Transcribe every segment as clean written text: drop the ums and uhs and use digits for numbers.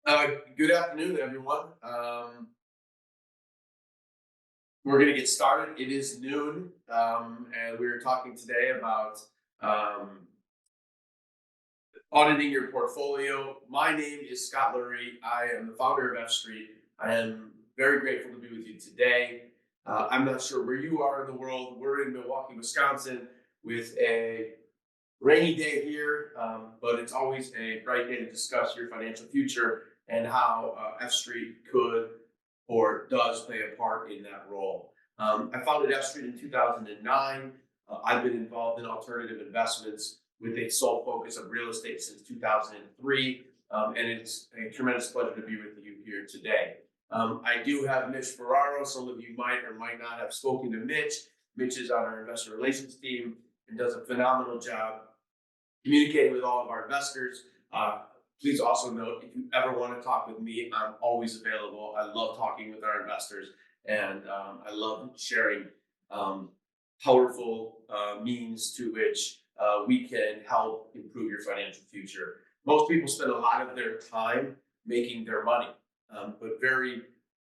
Good afternoon, everyone. We're going to get started. It is noon, and we're talking today about um, auditing your portfolio. My name is Scott Lurie. I am the founder of F Street. I am very grateful to be with you today. I'm not sure where you are in the world. We're in Milwaukee, Wisconsin, with a rainy day here, but it's always a bright day to discuss your financial future and how F Street could or does play a part in that role. I founded F Street in 2009. I've been involved in alternative investments with a sole focus of real estate since 2003, and it's a tremendous pleasure to be with you here today. I do have Mitch Ferraro. Some of you might or might not have spoken to Mitch. Mitch is on our investor relations team and does a phenomenal job communicating with all of our investors. Please also note, if you ever want to talk with me, I'm always available. I love talking with our investors, and I love sharing powerful means to which we can help improve your financial future. Most people spend a lot of their time making their money, but very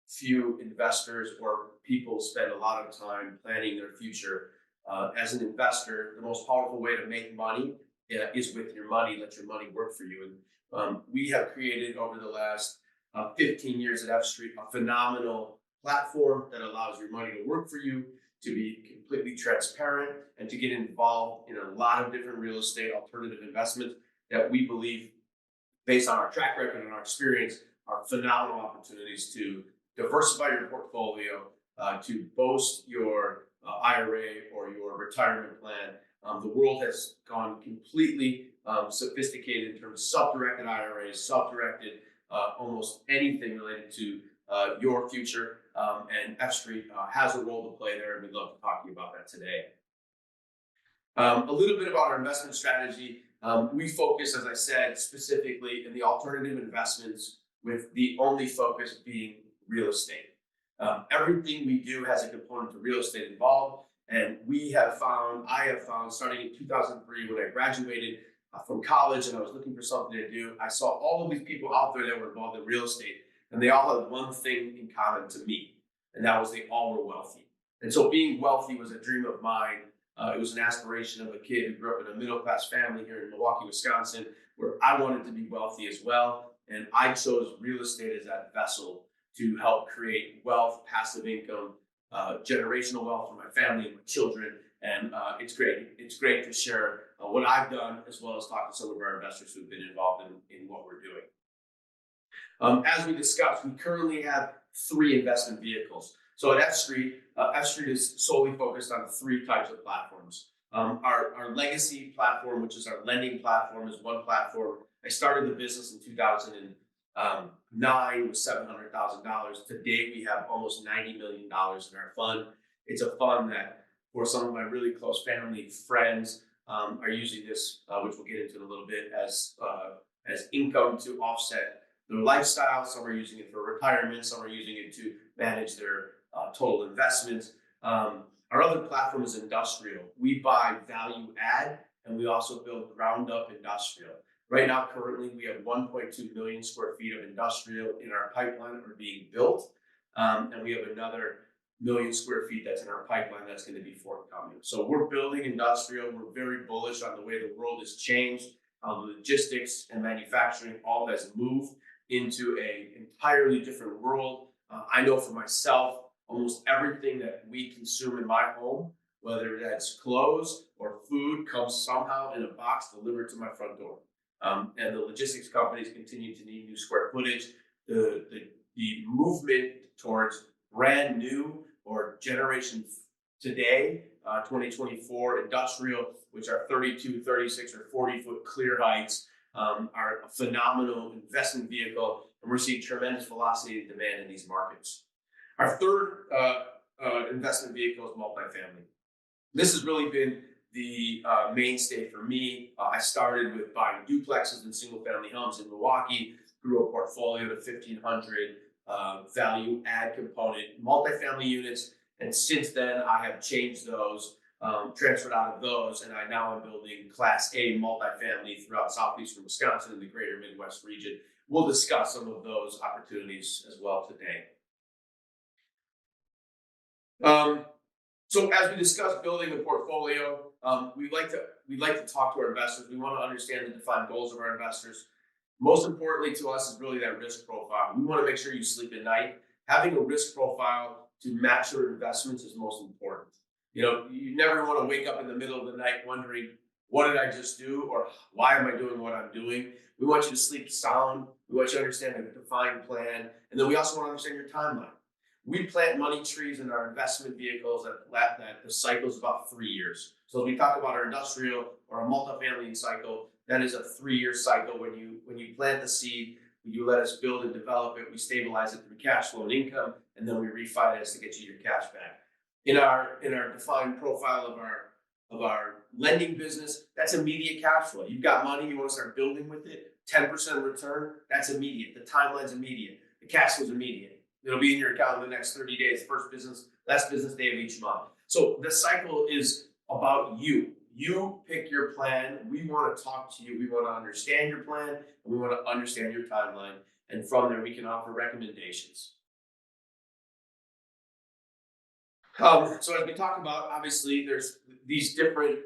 few investors or people spend a lot of time planning their future. As an investor, the most powerful way to make money is with your money. Let your money work for you. And we have created over the last 15 years at F Street a phenomenal platform that allows your money to work for you, to be completely transparent, and to get involved in a lot of different real estate alternative investments that we believe, based on our track record and our experience, are phenomenal opportunities to diversify your portfolio, to boast your IRA or your retirement plan. The world has gone completely sophisticated in terms of self-directed IRAs, self-directed almost anything related to your future. And F Street has a role to play there, and we'd love to talk to you about that today. A little bit about our investment strategy. We focus, as I said, specifically in the alternative investments, with the only focus being real estate. Everything we do has a component of real estate involved. And I have found, starting in 2003, when I graduated from college and I was looking for something to do, I saw all of these people out there that were involved in real estate, and they all had one thing in common to me, and that was they all were wealthy. And so being wealthy was a dream of mine. It was an aspiration of a kid who grew up in a middle-class family here in Milwaukee, Wisconsin, where I wanted to be wealthy as well. And I chose real estate as that vessel to help create wealth, passive income, generational wealth for my family and my children. And it's great. It's great to share what I've done, as well as talk to some of our investors who've been involved in what we're doing. As we discussed, we currently have 3 investment vehicles. So at F Street is solely focused on 3 types of platforms. Our legacy platform, which is our lending platform, is one platform. I started the business in 2009 with $700,000. Today, we have almost $90 million in our fund. It's a fund that, for some of my really close family friends, are using this, which we'll get into in a little bit, as income to offset their lifestyle. Some are using it for retirement. Some are using it to manage their total investments. Our other platform is industrial. We buy value add, and we also build ground up industrial. Right now, currently, we have 1.2 million square feet of industrial in our pipeline or being built. And we have another million square feet that's in our pipeline that's going to be forthcoming. So we're building industrial. We're very bullish on the way the world has changed. Logistics and manufacturing all has moved into an entirely different world. I know for myself, almost everything that we consume in my home, whether that's clothes or food, comes somehow in a box delivered to my front door. And the logistics companies continue to need new square footage. The movement towards brand new or generation today, 2024 industrial, which are 32, 36, or 40-foot clear heights, are a phenomenal investment vehicle, and we're seeing tremendous velocity and demand in these markets. Our third investment vehicle is multifamily. This has really been the mainstay for me. I started with buying duplexes and single-family homes in Milwaukee, grew a portfolio to 1,500 value add component multifamily units, and since then I have changed those transferred out of those, and I now am building Class A multifamily throughout southeastern Wisconsin and the greater Midwest region. We'll discuss some of those opportunities as well today. So as we discuss building a portfolio, we like to talk to our investors. We want to understand the defined goals of our investors. Most importantly to us is really that risk profile. We want to make sure you sleep at night. Having a risk profile to match your investments is most important. You never want to wake up in the middle of the night wondering, what did I just do? Or why am I doing what I'm doing? We want you to sleep sound. We want you to understand a defined plan. And then we also want to understand your timeline. We plant money trees in our investment vehicles that the cycle is about 3 years. So if we talk about our industrial or a multifamily cycle, that is a 3-year cycle. When you plant the seed, you let us build and develop it, we stabilize it through cash flow and income, and then we refinance to get you your cash back. In our defined profile of our lending business, that's immediate cash flow. You've got money, you want to start building with it, 10% return, that's immediate. The timeline's immediate. The cash flow's immediate. It'll be in your account in the next 30 days, last business day of each month. So the cycle is about you. You pick your plan. We want to talk to you. We want to understand your plan, and we want to understand your timeline. And from there, we can offer recommendations. So as we talk about, obviously, there's these different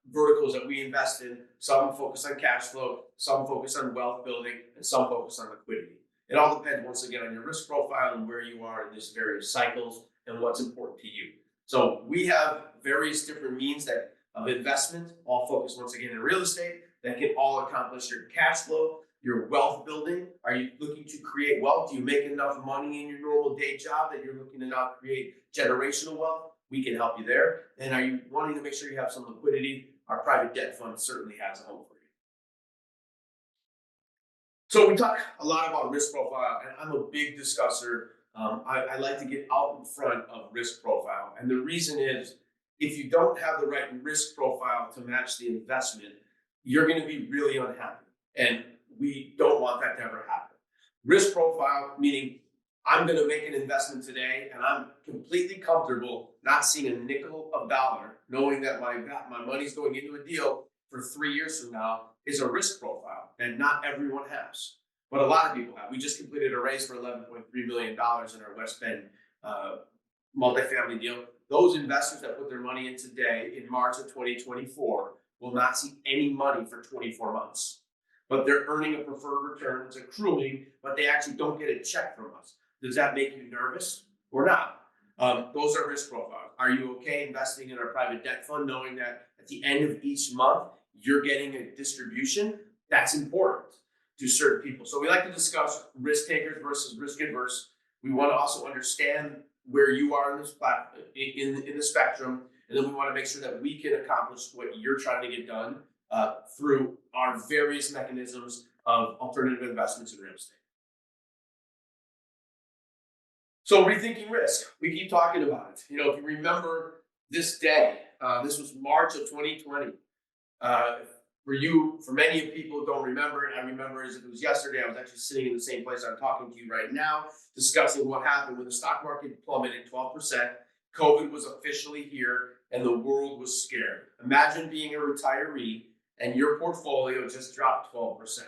verticals that we invest in. Some focus on cash flow, some focus on wealth building, and some focus on liquidity. It all depends, once again, on your risk profile and where you are in these various cycles and what's important to you. So we have various different means of investment, all focused once again in real estate, that can all accomplish your cash flow, your wealth building. Are you looking to create wealth? Do you make enough money in your normal day job that you're looking to now create generational wealth? We can help you there. And are you wanting to make sure you have some liquidity? Our private debt fund certainly has a home for you. So we talk a lot about risk profile, and I'm a big discusser. I like to get out in front of risk profile. And the reason is, if you don't have the right risk profile to match the investment, you're going to be really unhappy. And we don't want that to ever happen. Risk profile, meaning I'm going to make an investment today and I'm completely comfortable not seeing a nickel of dollar, knowing that my money's going into a deal for 3 years from now, is a risk profile. And not everyone has, but a lot of people have. We just completed a raise for $11.3 million in our West Bend multifamily deal. Those investors that put their money in today in March of 2024 will not see any money for 24 months. But they're earning a preferred return, it's accruing, but they actually don't get a check from us. Does that make you nervous or not? Those are risk profiles. Are you okay investing in our private debt fund, knowing that at the end of each month, you're getting a distribution? That's important to certain people. So we like to discuss risk takers versus risk adverse. We want to also understand where you are in this in the spectrum, and then we want to make sure that we can accomplish what you're trying to get done through our various mechanisms of alternative investments in real estate. So rethinking risk, we keep talking about it. If you remember this day, this was March of 2020. For many people who don't remember it, I remember as if it was yesterday. I was actually sitting in the same place I'm talking to you right now, discussing what happened when the stock market plummeted 12%. COVID was officially here, and the world was scared. Imagine being a retiree and your portfolio just dropped 12%.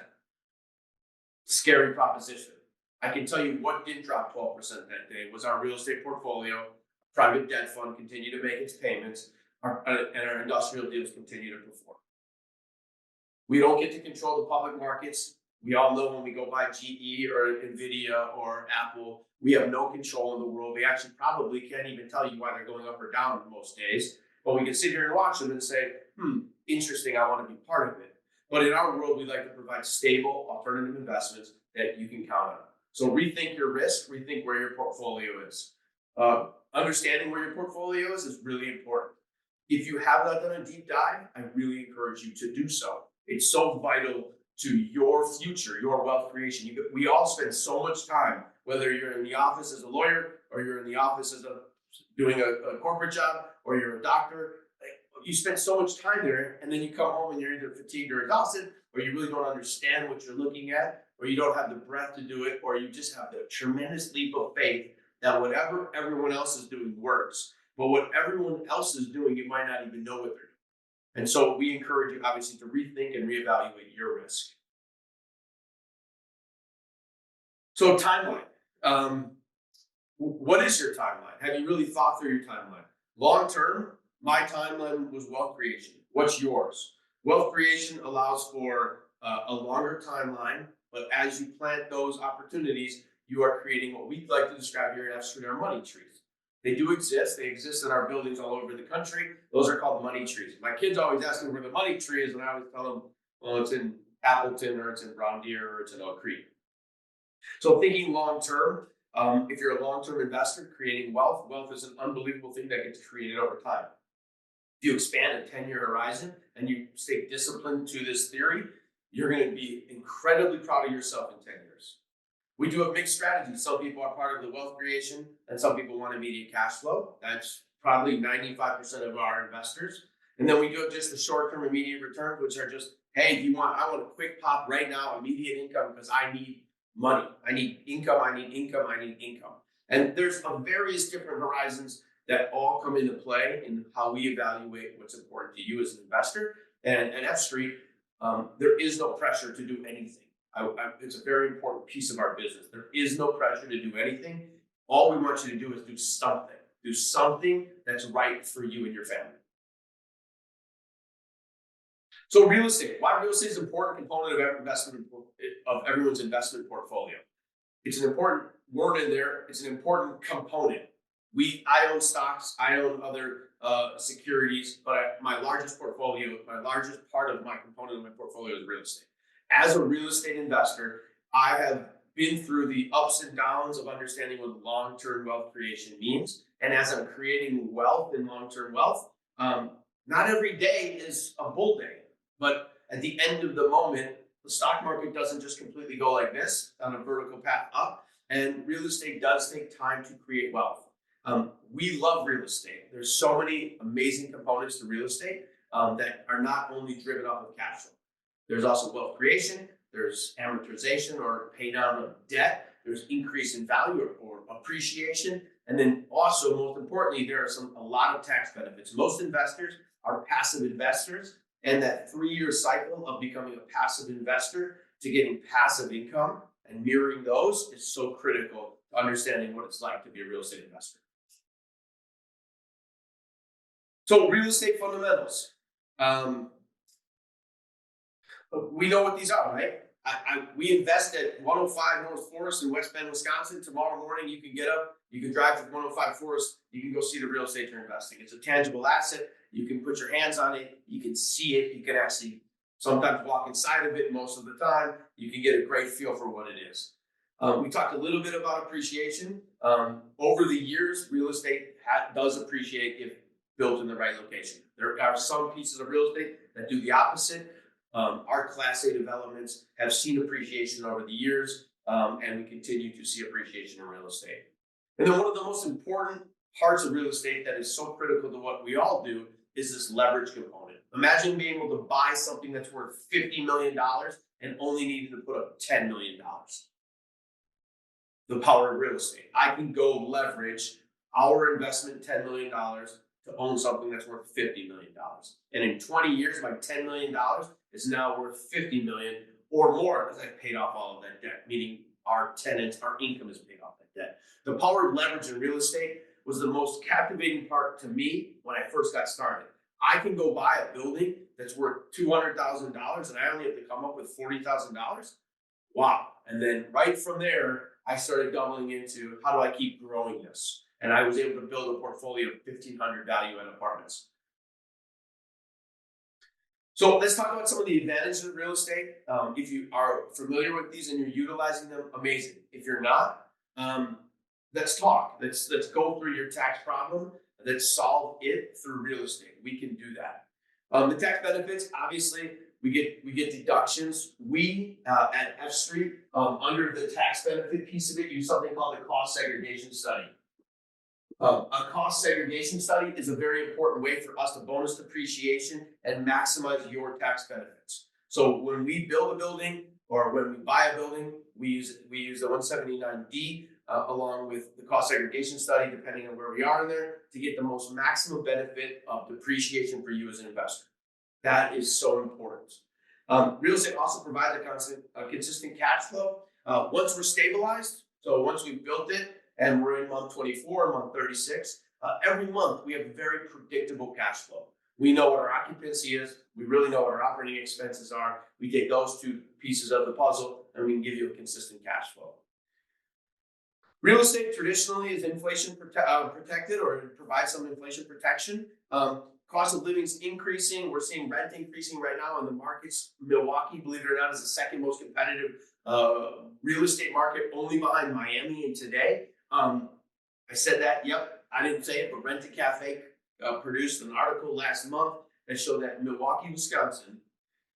Scary proposition. I can tell you what did drop 12% that day was our real estate portfolio. Private debt fund continued to make its payments, and our industrial deals continue to perform. We don't get to control the public markets. We all know when we go buy GE or NVIDIA or Apple, we have no control in the world. We actually probably can't even tell you why they're going up or down most days. But we can sit here and watch them and say, interesting, I want to be part of it. But in our world, we like to provide stable alternative investments that you can count on. So rethink your risk, rethink where your portfolio is. Understanding where your portfolio is really important. If you have not done a deep dive, I really encourage you to do so. It's so vital to your future, your wealth creation. We all spend so much time, whether you're in the office as a lawyer or you're in the office as doing a corporate job or you're a doctor. You spend so much time there, and then you come home and you're either fatigued or exhausted, or you really don't understand what you're looking at, or you don't have the breath to do it, or you just have the tremendous leap of faith that whatever everyone else is doing works. but what everyone else is doing, you might not even know what they're doing. And so we encourage you, obviously, to rethink and reevaluate your risk. So timeline. What is your timeline? Have you really thought through your timeline? Long term, my timeline was wealth creation. What's yours? Wealth creation allows for a longer timeline, but as you plant those opportunities, you are creating what we like to describe here at F Street, our money trees. They do exist. They exist in our buildings all over the country. Those are called money trees. My kids always ask me where the money tree is, and I always tell them, well, it's in Appleton, or it's in Brown Deer, or it's in Oak Creek. So thinking long term, if you're a long-term investor creating wealth, wealth is an unbelievable thing that gets created over time. If you expand a 10-year horizon and you stay disciplined to this theory, you're going to be incredibly proud of yourself in 10 years. We do have mixed strategies. Some people are part of the wealth creation and some people want immediate cash flow. That's probably 95% of our investors. And then we do just the short-term immediate returns, which are just, hey, I want a quick pop right now, immediate income, because I need money. I need income, I need income, I need income. And there's various different horizons that all come into play in how we evaluate what's important to you as an investor. And at F Street, there is no pressure to do anything. It's a very important piece of our business. There is no pressure to do anything. All we want you to do is do something. Do something that's right for you and your family. So real estate. Why real estate is an important component of everyone's investment portfolio. It's an important word in there. It's an important component. I own stocks. I own other securities, but my largest part of my component of my portfolio is real estate. As a real estate investor, I have been through the ups and downs of understanding what long-term wealth creation means. And as I'm creating wealth and long-term wealth, not every day is a bull day. But at the end of the moment, the stock market doesn't just completely go like this on a vertical path up, and real estate does take time to create wealth. We love real estate. There's so many amazing components to real estate that are not only driven off of cash flow. There's also wealth creation, there's amortization or pay down of debt, there's increase in value or appreciation, and then also, most importantly, there are a lot of tax benefits. Most investors are passive investors. And that 3-year cycle of becoming a passive investor to getting passive income and mirroring those is so critical to understanding what it's like to be a real estate investor. So real estate fundamentals. We know what these are, right? We invest at 105 North Forest in West Bend, Wisconsin. Tomorrow morning, you can get up, you can drive to 105 Forest, you can go see the real estate you're investing. It's a tangible asset. You can put your hands on it, you can see it, you can actually sometimes walk inside of it. Most of the time, you can get a great feel for what it is. We talked a little bit about appreciation. Over the years, real estate does appreciate if built in the right location. There are some pieces of real estate that do the opposite. Our Class A developments have seen appreciation over the years, and we continue to see appreciation in real estate. And then one of the most important parts of real estate that is so critical to what we all do is this leverage component. Imagine being able to buy something that's worth $50 million and only needing to put up $10 million. The power of real estate. I can go leverage our investment, $10 million, to own something that's worth $50 million. And in 20 years, my $10 million is now worth $50 million or more because I've paid off all of that debt, meaning our tenants, our income has paid off that debt. The power of leverage in real estate was the most captivating part to me when I first got started. I can go buy a building that's worth $200,000 and I only have to come up with $40,000. Wow. And then right from there, I started doubling into how do I keep growing this? And I was able to build a portfolio of 1,500 value-add apartments. So let's talk about some of the advantages of real estate. If you are familiar with these and you're utilizing them, amazing. If you're not, let's talk. Let's go through your tax problem. Let's solve it through real estate. We can do that. The tax benefits, obviously, we get deductions. We at F Street, under the tax benefit piece of it, use something called the cost segregation study. A cost segregation study is a very important way for us to bonus depreciation and maximize your tax benefits. So when we build a building or when we buy a building, we use the 179D along with the cost segregation study, depending on where we are in there, to get the most maximum benefit of depreciation for you as an investor. That is so important. Real estate also provides a consistent cash flow. Once we're stabilized, so once we've built it and we're in month 24, month 36, every month we have very predictable cash flow. We know what our occupancy is. We really know what our operating expenses are. We take those two pieces of the puzzle and we can give you a consistent cash flow. Real estate traditionally is inflation protected, or it provides some inflation protection. Cost of living is increasing. We're seeing rent increasing right now in the markets. Milwaukee, believe it or not, is the second most competitive real estate market, only behind Miami. And today, I said that, yep, I didn't say it, but Rent a Cafe produced an article last month that showed that Milwaukee, Wisconsin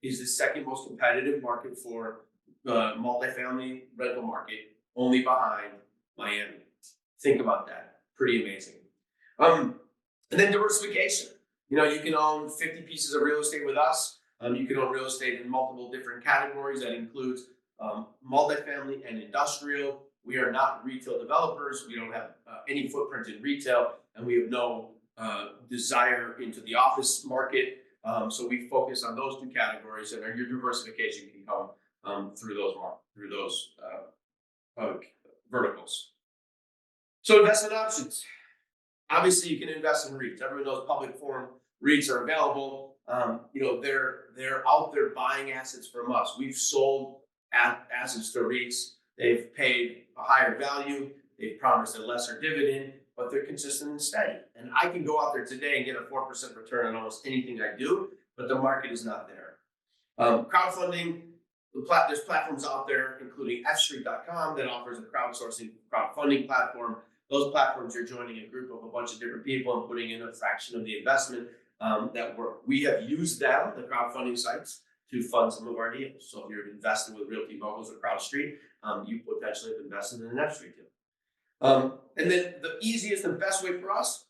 is the second most competitive market for multifamily rental market, only behind Miami. Think about that. Pretty amazing. And then diversification. You can own 50 pieces of real estate with us. You can own real estate in multiple different categories. That includes multifamily and industrial. We are not retail developers. We don't have any footprint in retail, and we have no desire into the office market. So we focus on those two categories, and your diversification can come through those verticals. So investment options. Obviously, you can invest in REITs. Everyone knows public forum REITs are available. They're out there buying assets from us. We've sold assets to REITs. They've paid a higher value. They've promised a lesser dividend, but they're consistent and steady. And I can go out there today and get a 4% return on almost anything I do, but the market is not there. Crowdfunding. There's platforms out there, including fstreet.com, that offers a crowdfunding platform. Those platforms, you're joining a group of a bunch of different people and putting in a fraction of the investment that work. We have used them, the crowdfunding sites, to fund some of our deals. So if you're investing with Realty Moguls or CrowdStreet, you potentially have invested in an F-Street deal. And then the easiest and best way for us,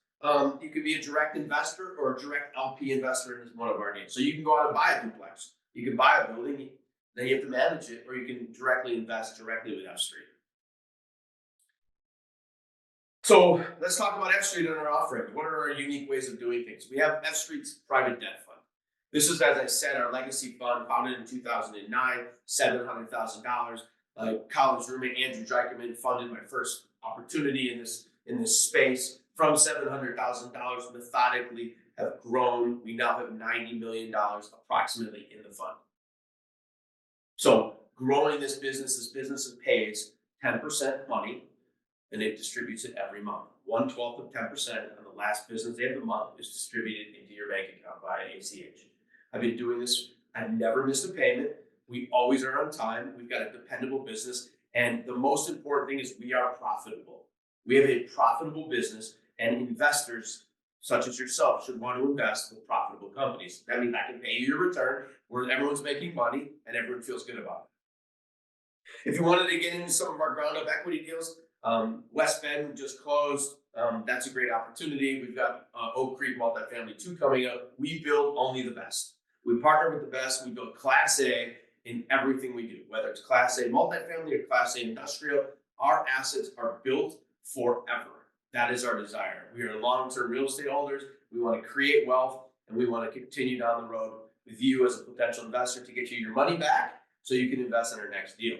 you could be a direct investor or a direct LP investor in one of our deals. So you can go out and buy a duplex. You can buy a building, then you have to manage it, or you can directly invest directly with F-Street. So let's talk about F-Street and our offering. What are our unique ways of doing things? We have F-Street's private debt fund. This is, as I said, our legacy fund, founded in 2009, $700,000. College roommate Andrew Dreikerman funded my first opportunity in this space. From $700,000, methodically have grown. We now have $90 million approximately in the fund. So growing this business pays 10% money, and it distributes it every month. 1/12 of 10% on the last business day of the month is distributed into your bank account via ACH. I've been doing this. I've never missed a payment. We always are on time. We've got a dependable business. And the most important thing is we are profitable. We have a profitable business, and investors such as yourself should want to invest with profitable companies. That means I can pay you your return where everyone's making money and everyone feels good about it. If you wanted to get into some of our ground up equity deals, West Bend just closed. That's a great opportunity. We've got Oak Creek Multifamily 2 coming up. We build only the best. We partner with the best. We build Class A in everything we do, whether it's Class A multifamily or Class A industrial. Our assets are built forever. That is our desire. We are long-term real estate holders. We want to create wealth, and we want to continue down the road with you as a potential investor to get you your money back so you can invest in our next deal.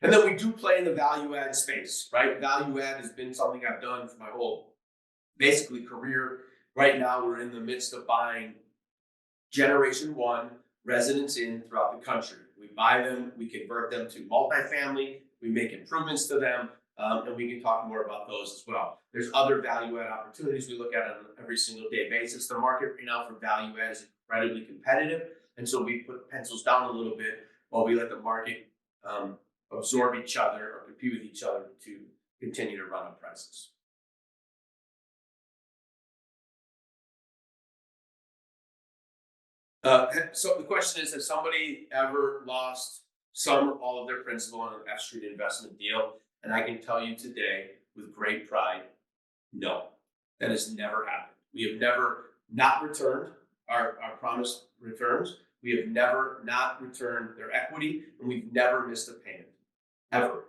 And then we do play in the value add space, right? Value add has been something I've done for my whole basically career. Right now, we're in the midst of buying Generation 1 residents in throughout the country. We buy them, we convert them to multifamily, we make improvements to them, and we can talk more about those as well. There's other value add opportunities we look at on an every single day basis. The market right now for value add is incredibly competitive, and so we put pencils down a little bit while we let the market absorb each other or compete with each other to continue to run up prices. So the question is, has somebody ever lost some or all of their principal on an F-Street investment deal? And I can tell you today with great pride, no, that has never happened. We have never not returned our promised returns. We have never not returned their equity, and we've never missed a payment, ever.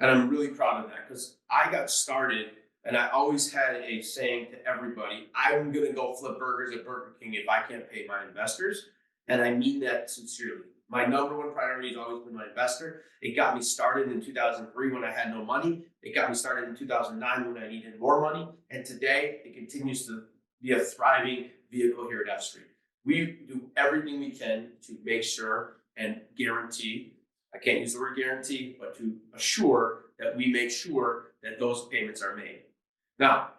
And I'm really proud of that because I got started and I always had a saying to everybody, I'm going to go flip burgers at Burger King if I can't pay my investors. And I mean that sincerely. My number one priority has always been my investor. It got me started in 2003 when I had no money. It got me started in 2009 when I needed more money. And today it continues to be a thriving vehicle here at F Street. We do everything we can to make sure and guarantee, I can't use the word guarantee, but to assure that we make sure that those payments are made. Now,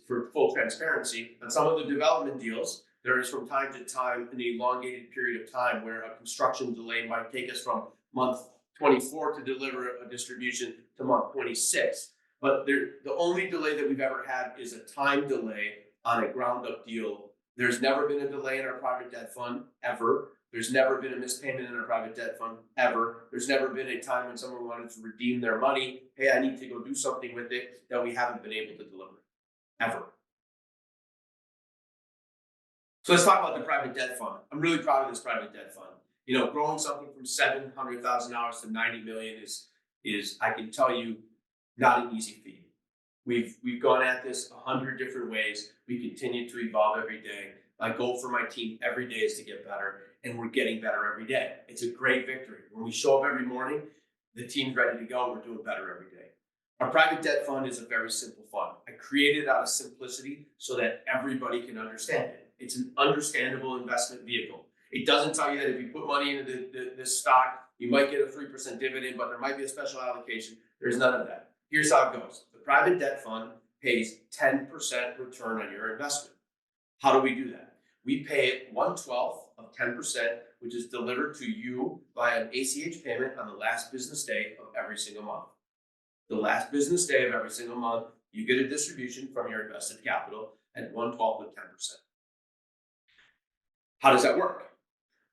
for full transparency, on some of the development deals, there is from time to time an elongated period of time where a construction delay might take us from month 24 to deliver a distribution to month 26. But the only delay that we've ever had is a time delay on a ground up deal. There's never been a delay in our private debt fund, ever. There's never been a missed payment in our private debt fund, ever. There's never been a time when someone wanted to redeem their money. Hey, I need to go do something with it that we haven't been able to deliver, ever. So let's talk about the private debt fund. I'm really proud of this private debt fund. You know, growing something from $700,000 to $90 million is I can tell you not an easy feat. We've gone at this 100 different ways. We continue to evolve every day. My goal for my team every day is to get better, and we're getting better every day. It's a great victory. When we show up every morning, the team's ready to go. We're doing better every day. Our private debt fund is a very simple fund. I created it out of simplicity so that everybody can understand it. It's an understandable investment vehicle. It doesn't tell you that if you put money into this stock, you might get a 3% dividend, but there might be a special allocation. There's none of that. Here's how it goes. The private debt fund pays 10% return on your investment. How do we do that? We pay it 1/12 of 10%, which is delivered to you by an ACH payment on the last business day of every single month. The last business day of every single month, you get a distribution from your invested capital at 1/12 of 10%. How does that work?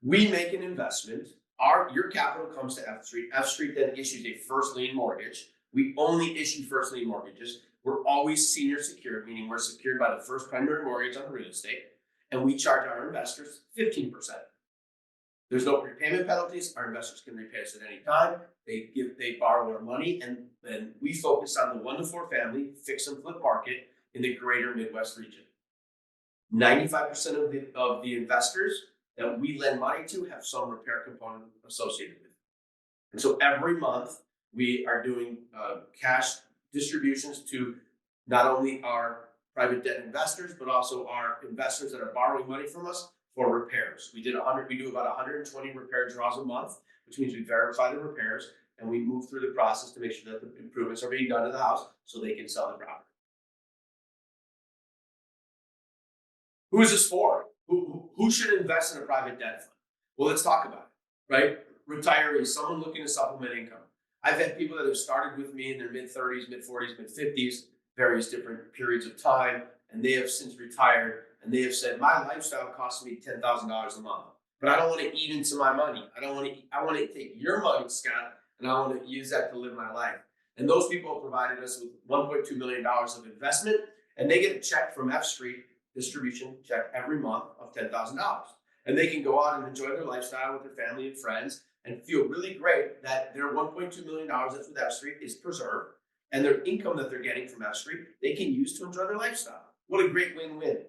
We make an investment. Your capital comes to F Street. F Street then issues a first lien mortgage. We only issue first lien mortgages. We're always senior secured, meaning we're secured by the first primary mortgage on the real estate, and we charge our investors 15%. There's no prepayment penalties. Our investors can repay us at any time. They borrow our money, and then we focus on the 1 to 4 family fix and flip market in the greater Midwest region. 95% of the investors that we lend money to have some repair component associated with it. And so every month we are doing cash distributions to not only our private debt investors, but also our investors that are borrowing money from us for repairs. We do about 120 repair draws a month, which means we verify the repairs and we move through the process to make sure that the improvements are being done to the house so they can sell the property. Who is this for? Who should invest in a private debt fund? Well, let's talk about it, right? Retirees, someone looking to supplement income. I've had people that have started with me in their mid-30s, mid-40s, mid-50s, various different periods of time, and they have since retired, and they have said, my lifestyle costs me $10,000 a month, but I don't want to eat into my money. I want to take your money, Scott, and I want to use that to live my life. And those people have provided us with $1.2 million of investment, and they get a check from F Street, distribution check every month of $10,000. And they can go out and enjoy their lifestyle with their family and friends and feel really great that their $1.2 million that's with F Street is preserved, and their income that they're getting from F Street, they can use to enjoy their lifestyle. What a great win-win.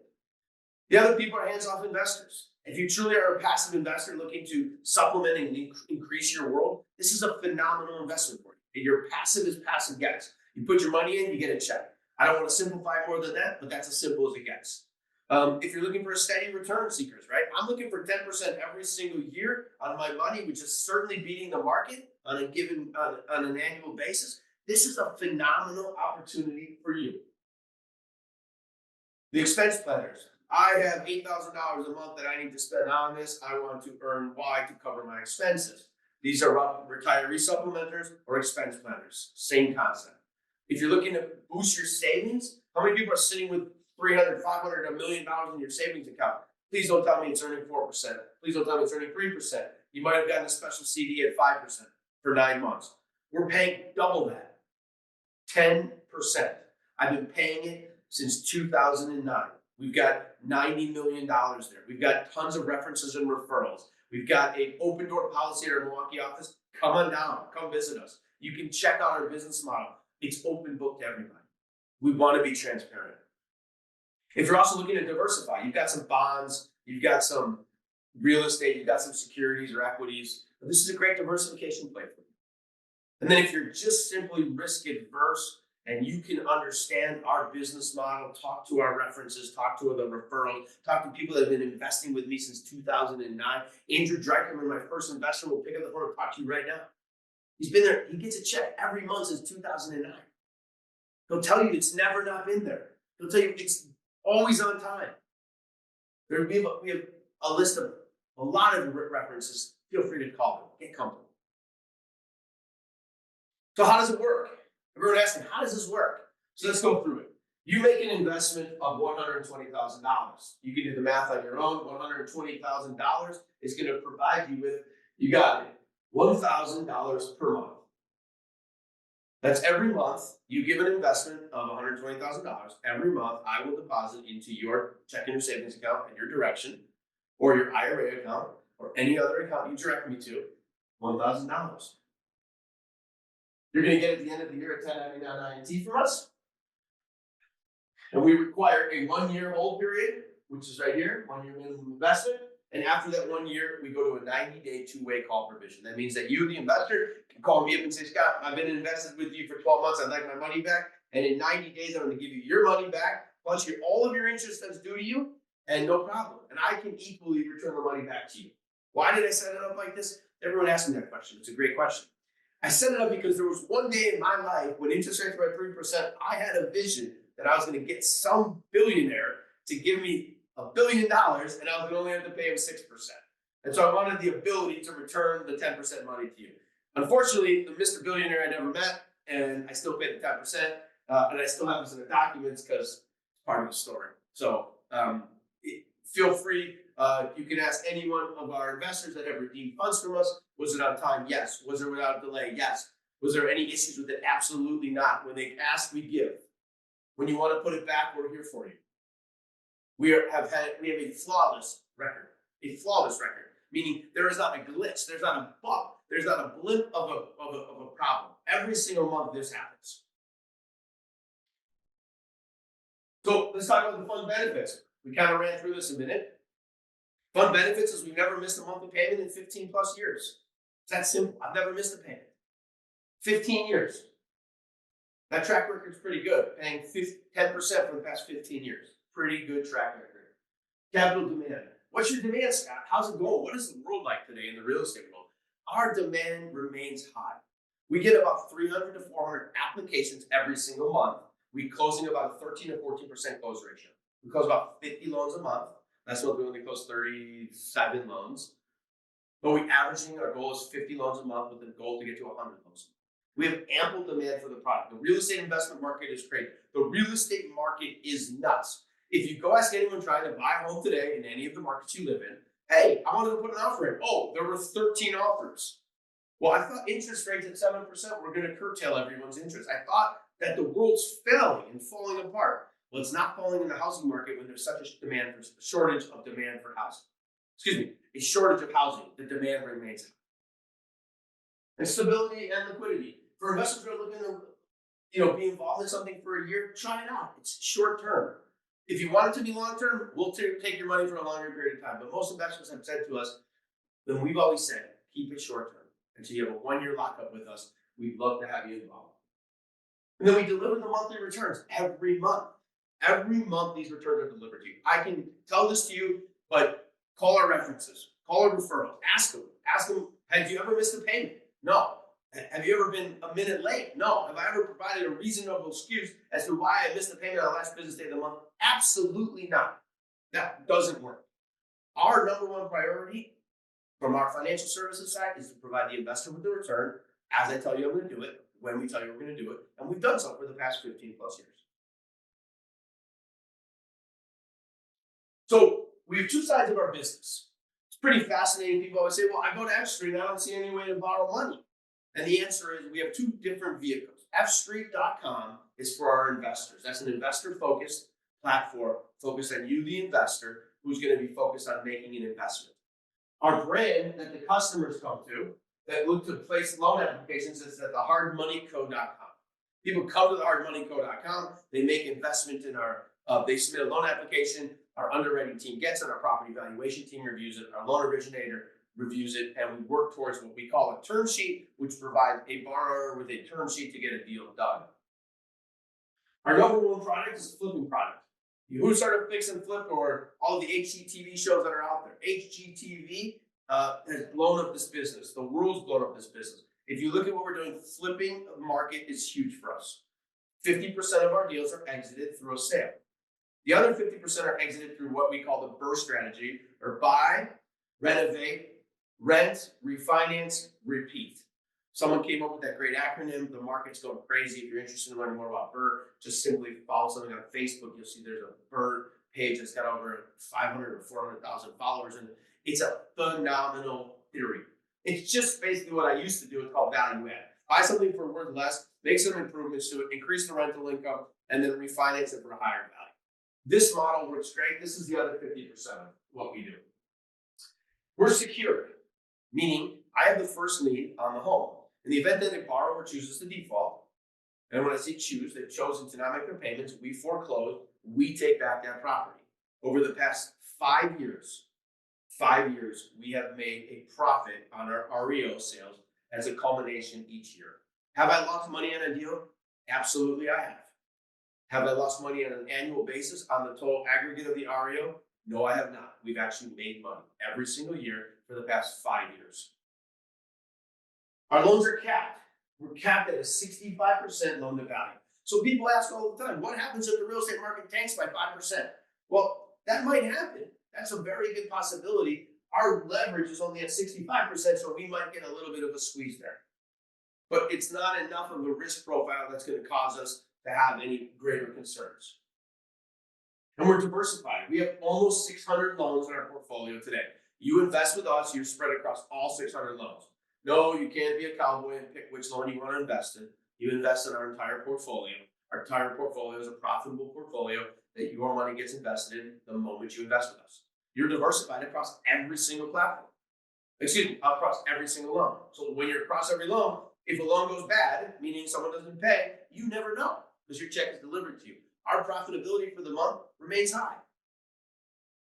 The other people are hands-off investors. If you truly are a passive investor looking to supplement and increase your world, this is a phenomenal investment for you. Your passive is passive gets. You put your money in, you get a check. I don't want to simplify more than that, but that's as simple as it gets. If you're looking for a steady return seekers, right? I'm looking for 10% every single year on my money, which is certainly beating the market on an annual basis. This is a phenomenal opportunity for you. The expense planners. I have $8,000 a month that I need to spend on this. I want to earn Y to cover my expenses. These are retiree supplementers or expense planners. Same concept. If you're looking to boost your savings, how many people are sitting with $300, $500, $1 million in your savings account? Please don't tell me it's earning 4%. Please don't tell me it's earning 3%. You might have gotten a special CD at 5% for 9 months. We're paying double that, 10%. I've been paying it since 2009. We've got $90 million there. We've got tons of references and referrals. We've got an open door policy at our Milwaukee office. Come on down, come visit us. You can check out our business model. It's open book to everybody. We want to be transparent. If you're also looking to diversify, you've got some bonds, you've got some real estate, you've got some securities or equities. This is a great diversification play for you. And then if you're just simply risk adverse and you can understand our business model, talk to our references, talk to the referrals, talk to people that have been investing with me since 2009. Andrew Dreikerman, my first investor, will pick up the phone and talk to you right now. He's been there. He gets a check every month since 2009. He'll tell you it's never not been there. He'll tell you it's always on time. We have a list of a lot of references. Feel free to call them. Get comfortable. So how does it work? Everyone asking, how does this work? So let's go through it. You make an investment of $120,000. You can do the math on your own. $120,000 is going to provide you with, you got it, $1,000 per month. That's every month. You give an investment of $120,000. Every month, I will deposit into your checking or savings account in your direction, or your IRA account, or any other account you direct me to, $1,000. You're going to get at the end of the year a 1099 INT from us. And we require a 1-year hold period, which is right here, 1-year minimum investment. And after that 1 year, we go to a 90-day two-way call provision. That means that you, the investor, can call me up and say, Scott, I've been invested with you for 12 months. I'd like my money back. And in 90 days, I'm going to give you your money back, plus all of your interest that's due to you, and no problem. And I can equally return the money back to you. Why did I set it up like this? Everyone asked me that question. It's a great question. I set it up because there was one day in my life when interest rates were at 3%, I had a vision that I was going to get some billionaire to give me $1 billion, and I was going to only have to pay him 6%. And so I wanted the ability to return the 10% money to you. Unfortunately, the Mr. Billionaire I never met, and I still paid the 10%, and I still have this in the documents because it's part of the story. So feel free. You can ask any one of our investors that have redeemed funds from us. Was it on time? Yes. Was it without delay? Yes. Was there any issues with it? Absolutely not. When they ask, we give. When you want to put it back, we're here for you. We have a flawless record. A flawless record, meaning there is not a glitch, there's not a bump, there's not a blip of a problem. Every single month this happens. So let's talk about the fund benefits. We kind of ran through this a minute. Fund benefits is we've never missed a monthly payment in 15 plus years. It's that simple. I've never missed a payment. 15 years. That track record's pretty good. Paying 10% for the past 15 years. Pretty good track record. Capital demand. What's your demand, Scott? How's it going? What is the world like today in the real estate world? Our demand remains high. We get about 300 to 400 applications every single month. We're closing about a 13 to 14% close ratio. We close about 50 loans a month. That's what we only close 37 loans. But we're averaging, our goal is 50 loans a month with a goal to get to 100 loans. We have ample demand for the product. The real estate investment market is crazy. The real estate market is nuts. If you go ask anyone trying to buy a home today in any of the markets you live in, hey, I wanted to put an offer in. Oh, there were 13 offers. Well, I thought interest rates at 7% were going to curtail everyone's interest. I thought that the world's failing and falling apart. Well, it's not falling in the housing market when there's such a shortage of demand for housing. Excuse me, a shortage of housing. The demand remains high. And stability and liquidity. For investors who are looking to, be involved in something for a year, try it out. It's short term. If you want it to be long term, we'll take your money for a longer period of time. But most investors have said to us, then we've always said, keep it short term. Until you have a 1-year lockup with us, we'd love to have you involved. And then we deliver the monthly returns every month. Every month these returns are delivered to you. I can tell this to you, but call our references, call our referrals, ask them, have you ever missed a payment? No. Have you ever been a minute late? No. Have I ever provided a reasonable excuse as to why I missed a payment on the last business day of the month? Absolutely not. That doesn't work. Our number one priority from our financial services side is to provide the investor with the return as I tell you I'm going to do it, when we tell you we're going to do it, and we've done so for the past 15 plus years. So we have two sides of our business. It's pretty fascinating. People always say, well, I go to F Street and I don't see any way to borrow money. And the answer is we have two different vehicles. fstreet.com is for our investors. That's an investor-focused platform focused on you, the investor, who's going to be focused on making an investment. Our brand that the customers come to that look to place loan applications is at thehardmoneyco.com. People come to thehardmoneyco.com, they make investment in our, they submit a loan application, our underwriting team gets it, our property valuation team reviews it, our loan originator reviews it, and we work towards what we call a term sheet, which provides a borrower with a term sheet to get a deal done. Our number one product is a flipping product. Who started Fix and Flip, or all the HGTV shows that are out there? HGTV has blown up this business. The world's blown up this business. If you look at what we're doing, flipping the market is huge for us. 50% of our deals are exited through a sale. The other 50% are exited through what we call the BRRRR strategy, or buy, renovate, rent, refinance, repeat. Someone came up with that great acronym. The market's going crazy. If you're interested in learning more about BRRRR, just simply follow something on Facebook. You'll see there's a BRRRR page that's got over 500 or 400,000 followers, and it's a phenomenal theory. It's just basically what I used to do. It's called value add. Buy something for worth less, make some improvements to it, increase the rental income, and then refinance it for a higher value. This model works great. This is the other 50% of what we do. We're secured, meaning I have the first lien on the home. In the event that the borrower chooses to default, and when I say choose, they've chosen to not make their payments, we foreclose, we take back that property. Over the past 5 years, we have made a profit on our REO sales as a culmination each year. Have I lost money on a deal? Absolutely, I have. Have I lost money on an annual basis on the total aggregate of the REO? No, I have not. We've actually made money every single year for the past 5 years. Our loans are capped. We're capped at a 65% loan to value. So people ask all the time, what happens if the real estate market tanks by 5%? Well, that might happen. That's a very good possibility. Our leverage is only at 65%, so we might get a little bit of a squeeze there. But it's not enough of a risk profile that's going to cause us to have any greater concerns. And we're diversified. We have almost 600 loans in our portfolio today. You invest with us, you're spread across all 600 loans. No, you can't be a cowboy and pick which loan you want to invest in. You invest in our entire portfolio. Our entire portfolio is a profitable portfolio that your money gets invested in the moment you invest with us. You're diversified across every single platform. Across every single loan. So when you're across every loan, if a loan goes bad, meaning someone doesn't pay, you never know because your check is delivered to you. Our profitability for the month remains high.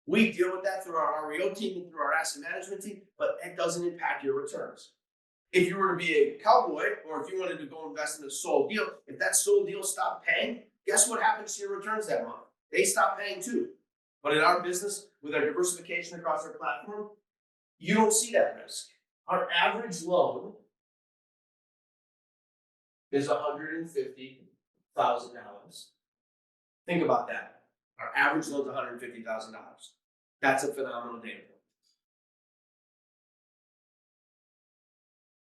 We deal with that through our REO team and through our asset management team, but it doesn't impact your returns. If you were to be a cowboy, or if you wanted to go invest in a sold deal, if that sold deal stopped paying, guess what happens to your returns that month? They stop paying too. But in our business, with our diversification across our platform, you don't see that risk. Our average loan is $150,000. Think about that. Our average loan is $150,000. That's a phenomenal data point.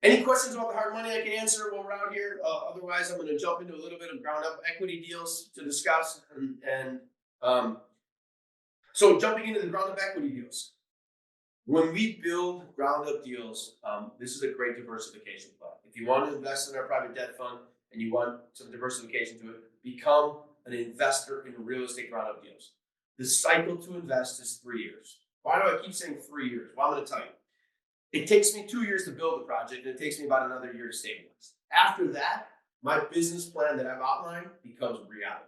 Any questions about the hard money I can answer while we're out here? Otherwise, I'm going to jump into a little bit of ground up equity deals to discuss. So jumping into the ground up equity deals. When we build ground up deals, this is a great diversification play. If you want to invest in our private debt fund and you want some diversification to it, become an investor in real estate ground up deals. The cycle to invest is 3 years. Why do I keep saying 3 years? Well, I'm going to tell you. It takes me 2 years to build the project, and it takes me about another year to stabilize. After that, my business plan that I've outlined becomes reality.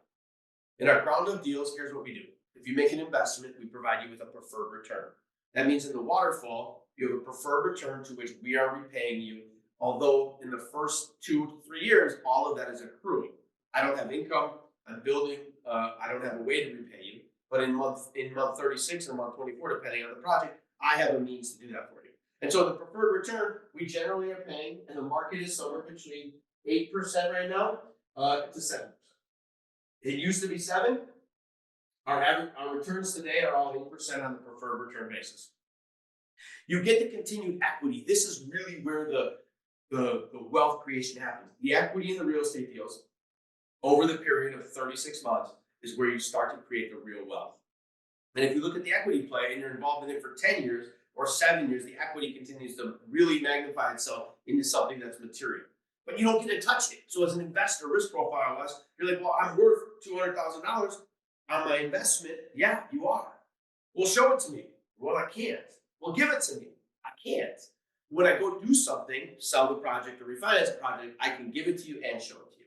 In our ground up deals, here's what we do. If you make an investment, we provide you with a preferred return. That means in the waterfall, you have a preferred return to which we are repaying you, although in the first 2 to 3 years, all of that is accruing. I don't have income, I'm building, I don't have a way to repay you, but in month 36 or month 24, depending on the project, I have a means to do that for you. And so the preferred return, we generally are paying, and the market is somewhere between 8% right now to 7%. It used to be 7%. Our returns today are all 8% on the preferred return basis. You get the continued equity. This is really where the wealth creation happens. The equity in the real estate deals over the period of 36 months is where you start to create the real wealth. And if you look at the equity play and you're involved in it for 10 years or 7 years, the equity continues to really magnify itself into something that's material. But you don't get to touch it. So as an investor, risk profile wise, you're like, well, I'm worth $200,000 on my investment. Yeah, you are. Well, show it to me. Well, I can't. Well, give it to me. I can't. when I go do something, sell the project or refinance the project, I can give it to you and show it to you.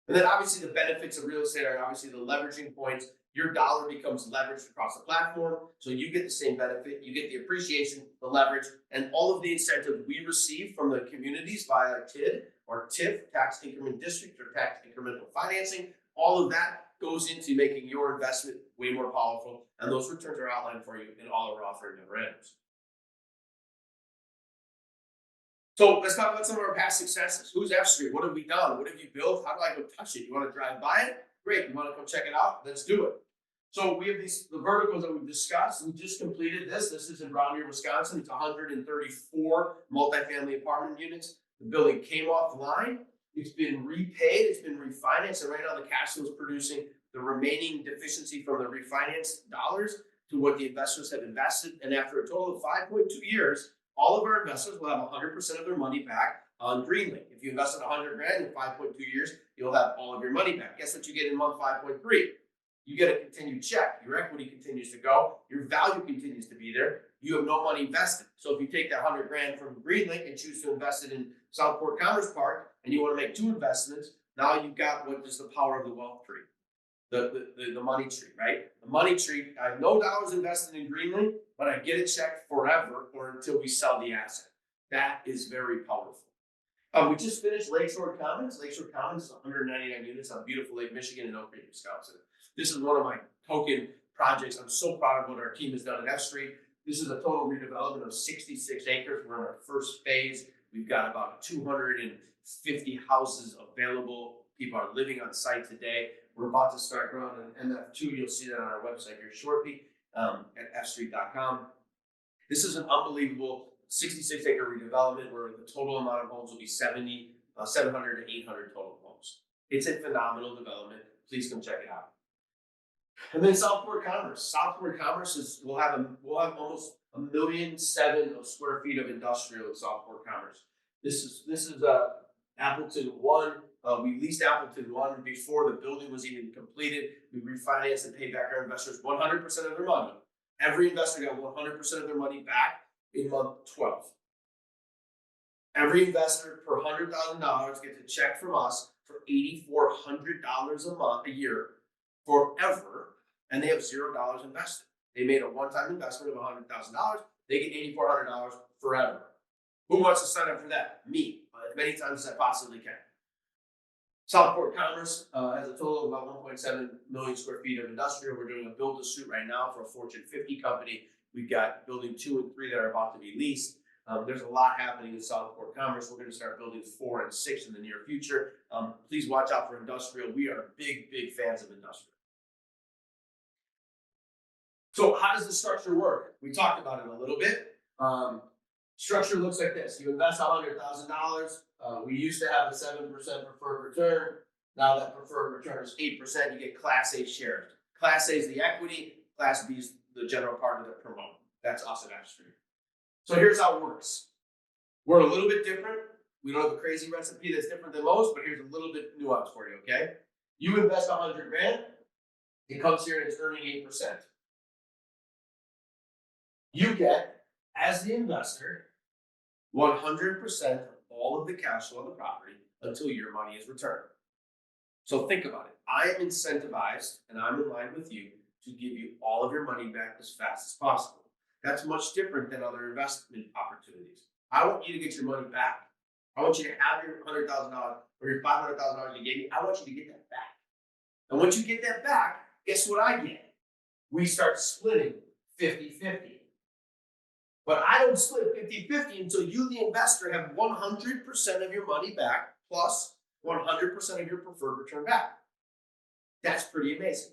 And then obviously the benefits of real estate are obviously the leveraging points. Your dollar becomes leveraged across the platform, so you get the same benefit. You get the appreciation, the leverage, and all of the incentive we receive from the communities via TID or TIF, tax increment district or tax incremental financing. All of that goes into making your investment way more powerful, and those returns are outlined for you in all of our offering memorandums. So let's talk about some of our past successes. Who's F Street? What have we done? What have you built? How do I go touch it? You want to drive by it? Great. You want to come check it out? Let's do it. So we have the verticals that we've discussed. We just completed this. This is in Brownmere, Wisconsin. It's 134 multifamily apartment units. The building came offline. It's been repaid. It's been refinanced. And right now the cash flow is producing the remaining deficiency from the refinance dollars to what the investors have invested. And after a total of 5.2 years, all of our investors will have 100% of their money back on Greenlink. If you invested 100 grand in 5.2 years, you'll have all of your money back. Guess what you get in month 5.3? You get a continued check. Your equity continues to go. Your value continues to be there. You have no money invested. So if you take that 100 grand from Greenlink and choose to invest it in Southport Commerce Park, and you want to make 2 investments, now you've got what is the power of the wealth tree. The money tree, right? The money tree, I have no dollars invested in Greenlink, but I get a check forever or until we sell the asset. That is very powerful. We just finished Lakeshore Commons. Lakeshore Commons is 199 units on beautiful Lake Michigan in Oak Creek, Wisconsin. This is one of my token projects. I'm so proud of what our team has done at F Street. This is a total redevelopment of 66 acres. We're in our first phase. We've got about 250 houses available. People are living on site today. We're about to start growing an MF2. You'll see that on our website here shortly at fstreet.com. This is an unbelievable 66-acre redevelopment where the total amount of homes will be 700 to 800 total homes. It's a phenomenal development. Please come check it out. And then Southport Commerce. Southport Commerce will have almost 1.7 million square feet of industrial in Southport Commerce. This is Appleton 1. We leased Appleton 1 before the building was even completed. We refinanced and paid back our investors 100% of their money. Every investor got 100% of their money back in month 12. Every investor per $100,000 gets a check from us for $8,400 a year forever, and they have $0 invested. They made a one-time investment of $100,000. They get $8,400 forever. Who wants to sign up for that? Me, as many times as I possibly can. Southport Commerce has a total of about 1.7 million square feet of industrial. We're doing a build-to-suit right now for a Fortune 50 company. We've got building 2 and 3 that are about to be leased. There's a lot happening in Southport Commerce. We're going to start building 4 and 6 in the near future. Please watch out for industrial. We are big fans of industrial. So how does the structure work? We talked about it a little bit. Structure looks like this. You invest $100,000. We used to have a 7% preferred return. Now that preferred return is 8%. You get Class A shares. Class A is the equity. Class B is the general partner that promote. That's us at F Street. So here's how it works. We're a little bit different. We don't have a crazy recipe that's different than most, but here's a little bit nuance for you, okay? You invest 100 grand. It comes here and it's earning 8%. You get, as the investor, 100% of all of the cash flow on the property until your money is returned. So think about it. I am incentivized, and I'm in line with you, to give you all of your money back as fast as possible. That's much different than other investment opportunities. I want you to get your money back. I want you to have your $100,000 or your $500,000 you gave me. I want you to get that back. And once you get that back, guess what I get? We start splitting 50-50. But I don't split 50-50 until you, the investor, have 100% of your money back plus 100% of your preferred return back. That's pretty amazing.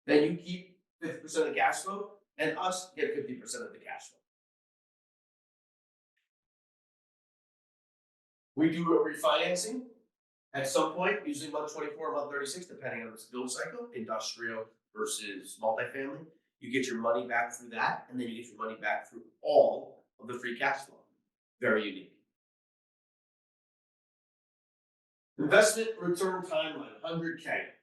Then you keep 50% of the cash flow, and us get 50% of the cash flow. We do a refinancing at some point, usually month 24, month 36, depending on the build cycle, industrial versus multifamily. You get your money back through that, and then you get your money back through all of the free cash flow. Very unique. Investment return timeline, 100K.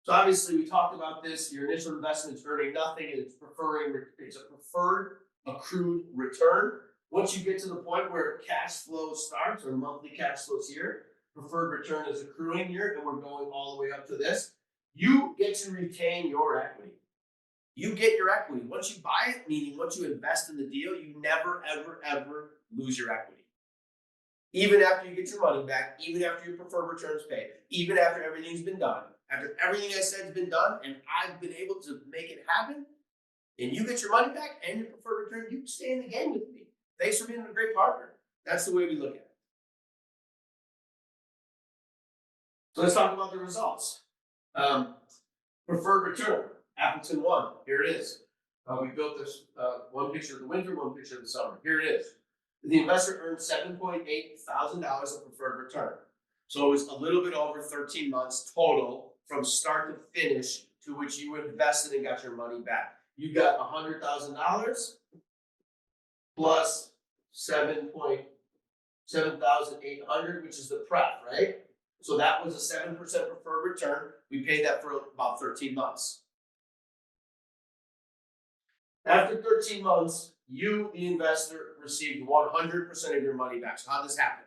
So obviously we talked about this. Your initial investment is earning nothing. It's a preferred accrued return. Once you get to the point where cash flow starts or monthly cash flows here, preferred return is accruing here, and we're going all the way up to this, you get to retain your equity. You get your equity. Once you buy it, meaning once you invest in the deal, you never, ever, ever lose your equity. Even after you get your money back, even after your preferred returns paid, even after everything's been done, after everything I said has been done, and I've been able to make it happen, and you get your money back and your preferred return, you stay in the game with me. Thanks for being a great partner. That's the way we look at it. So let's talk about the results. Preferred return, Appleton 1, here it is. We built this one picture of the winter, one picture of the summer. Here it is. The investor earned $7,800 of preferred return. So it was a little bit over 13 months total from start to finish to which you invested and got your money back. You got $100,000 plus 7,800, which is the prep, right? So that was a 7% preferred return. We paid that for about 13 months. After 13 months, you, the investor, received 100% of your money back. So how did this happen?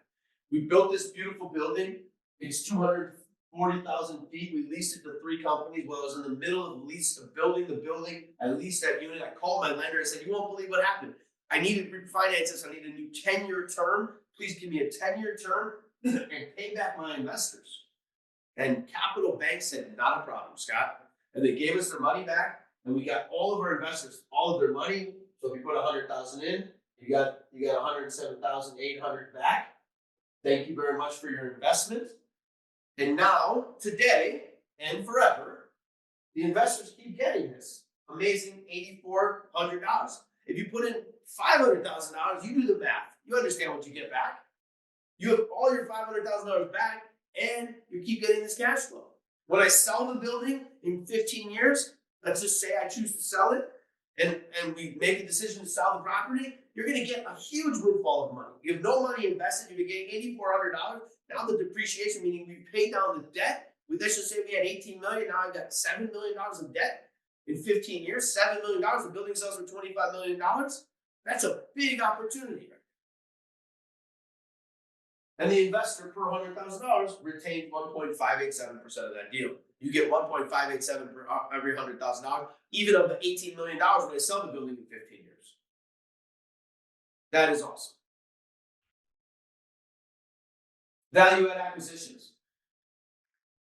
We built this beautiful building. It's 240,000 feet. We leased it to 3 companies. While I was in the middle of building the building, I leased that unit. I called my lender. I said, you won't believe what happened. I needed to refinance this. I need a new 10-year term. Please give me a 10-year term and pay back my investors. And Capital Bank said, not a problem, Scott. And they gave us their money back, and we got all of our investors, all of their money. So if you put 100,000 in, you got 107,800 back. Thank you very much for your investment. And now, today and forever, the investors keep getting this amazing $8,400. If you put in $500,000, you do the math. You understand what you get back. You have all your $500,000 back, and you keep getting this cash flow. When I sell the building in 15 years, let's just say I choose to sell it, and we make a decision to sell the property, you're going to get a huge windfall of money. You have no money invested, you're getting $8,400. Now the depreciation, meaning we paid down the debt. Let's just say we had $18 million. Now I've got $7 million in debt in 15 years. $7 million. The building sells for $25 million. That's a big opportunity. And the investor per $100,000 retained 1.587% of that deal. You get 1.587 per every $100,000, even of the $18 million when I sell the building in 15 years. That is awesome. Value-add acquisitions.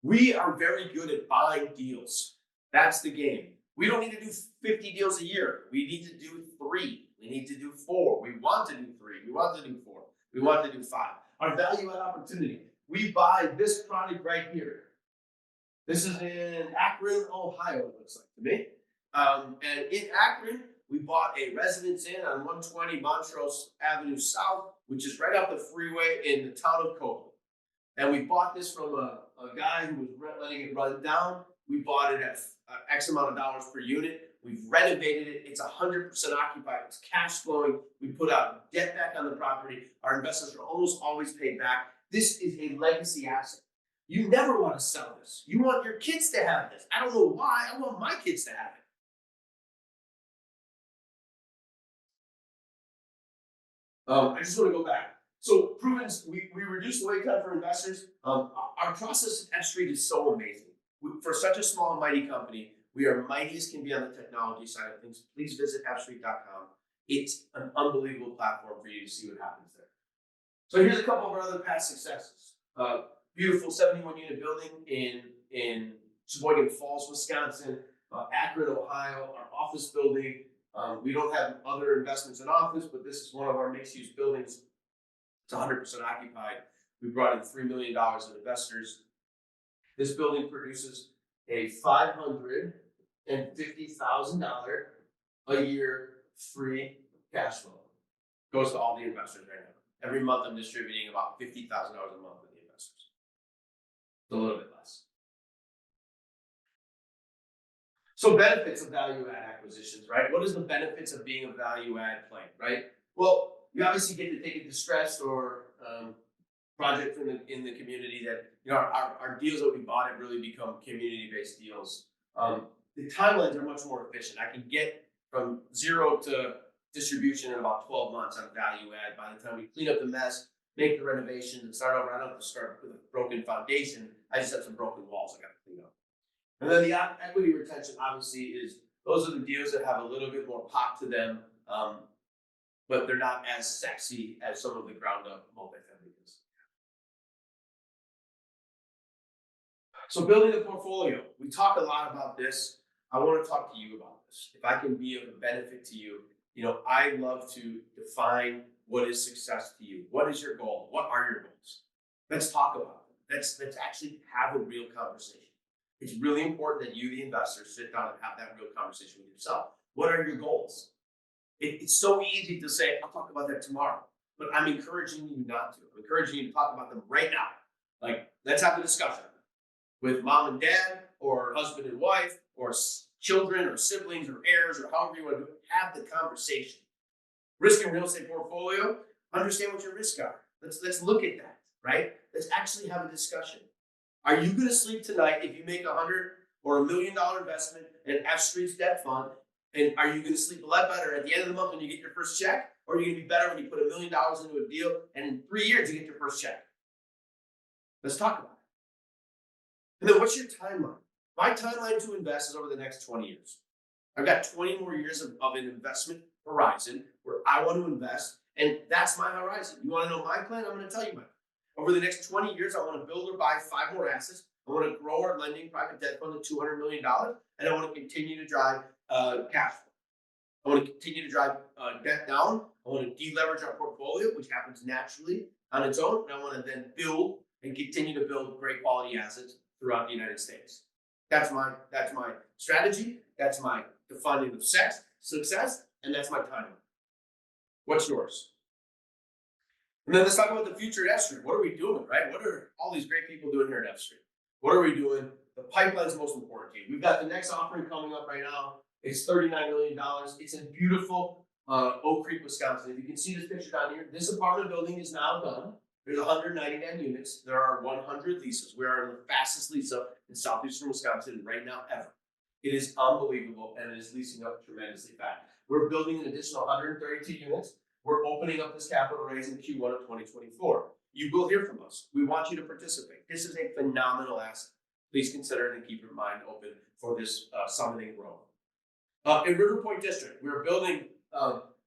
We are very good at buying deals. That's the game. We don't need to do 50 deals a year. We need to do 3. We need to do 4. We want to do 3. We want to do 4. We want to do 5. Our value-add opportunity. We buy this product right here. This is in Akron, Ohio, it looks like to me. And in Akron, we bought a Residence Inn on 120 Montrose Avenue South, which is right off the freeway in the town of Copeland. And we bought this from a guy who was letting it run down. We bought it at X amount of dollars per unit. We've renovated it. It's 100% occupied. It's cash flowing. We put out debt back on the property. Our investors are almost always paid back. This is a legacy asset. You never want to sell this. You want your kids to have this. I don't know why. I want my kids to have it. I just want to go back. So proven, we reduced the wait time for investors. Our process at F Street is so amazing. For such a small and mighty company, we are mighty as can be on the technology side of things. Please visit fstreet.com. It's an unbelievable platform for you to see what happens there. So here's a couple of our other past successes. Beautiful 71-unit building in Sheboygan Falls, Wisconsin, Akron, Ohio, our office building. We don't have other investments in office, but this is one of our mixed-use buildings. It's 100% occupied. We brought in $3 million of investors. This building produces a $550,000 a year free cash flow. Goes to all the investors right now. Every month I'm distributing about $50,000 a month to the investors. It's a little bit less. So benefits of value-add acquisitions, right? What is the benefits of being a value-add play, right? Well, you obviously get to take a distressed or project in the community that, our deals that we bought have really become community-based deals. The timelines are much more efficient. I can get from 0 to distribution in about 12 months on value add. By the time we clean up the mess, make the renovations, and start over, I don't have to start with a broken foundation. I just have some broken walls I got to clean up. And then the equity retention, obviously, is those are the deals that have a little bit more pop to them, but they're not as sexy as some of the ground up multifamily deals. So building a portfolio, we talk a lot about this. I want to talk to you about this. If I can be of benefit to you, I love to define what is success to you. What is your goal? What are your goals? Let's talk about them. Let's actually have a real conversation. It's really important that you, the investor, sit down and have that real conversation with yourself. What are your goals? It's so easy to say, I'll talk about that tomorrow. But I'm encouraging you not to. I'm encouraging you to talk about them right now. Like, let's have a discussion with mom and dad, or husband and wife, or children, or siblings, or heirs, or however you want to do it. Have the conversation. Risk and real estate portfolio, understand what your risks are. Let's look at that, right? Let's actually have a discussion. Are you going to sleep tonight if you make $100 or $1 million investment in F Street's debt fund? And are you going to sleep a lot better at the end of the month when you get your first check? Or are you going to be better when you put $1 million into a deal and in 3 years you get your first check? Let's talk about it. And then what's your timeline? My timeline to invest is over the next 20 years. I've got 20 more years of an investment horizon where I want to invest, and that's my horizon. You want to know my plan? I'm going to tell you my plan. Over the next 20 years, I want to build or buy 5 more assets. I want to grow our lending private debt fund to $200 million, and I want to continue to drive cash flow. I want to continue to drive debt down. I want to deleverage our portfolio, which happens naturally on its own, and I want to then build and continue to build great quality assets throughout the United States. That's my strategy. That's my defining of success, and that's my timeline. What's yours? And then let's talk about the future at F Street. What are we doing, right? What are all these great people doing here at F Street? What are we doing? The pipeline is most important to you. We've got the next offering coming up right now. It's $39 million. It's in beautiful Oak Creek, Wisconsin. If you can see this picture down here, this apartment building is now done. There's 199 units. There are 100 leases. We are in the fastest lease up in southeastern Wisconsin right now ever. It is unbelievable, and it is leasing up tremendously fast. We're building an additional 132 units. We're opening up this capital raise in Q1 of 2024. You will hear from us. We want you to participate. This is a phenomenal asset. Please consider it and keep your mind open for this summiting growth. In River Point District, we're building,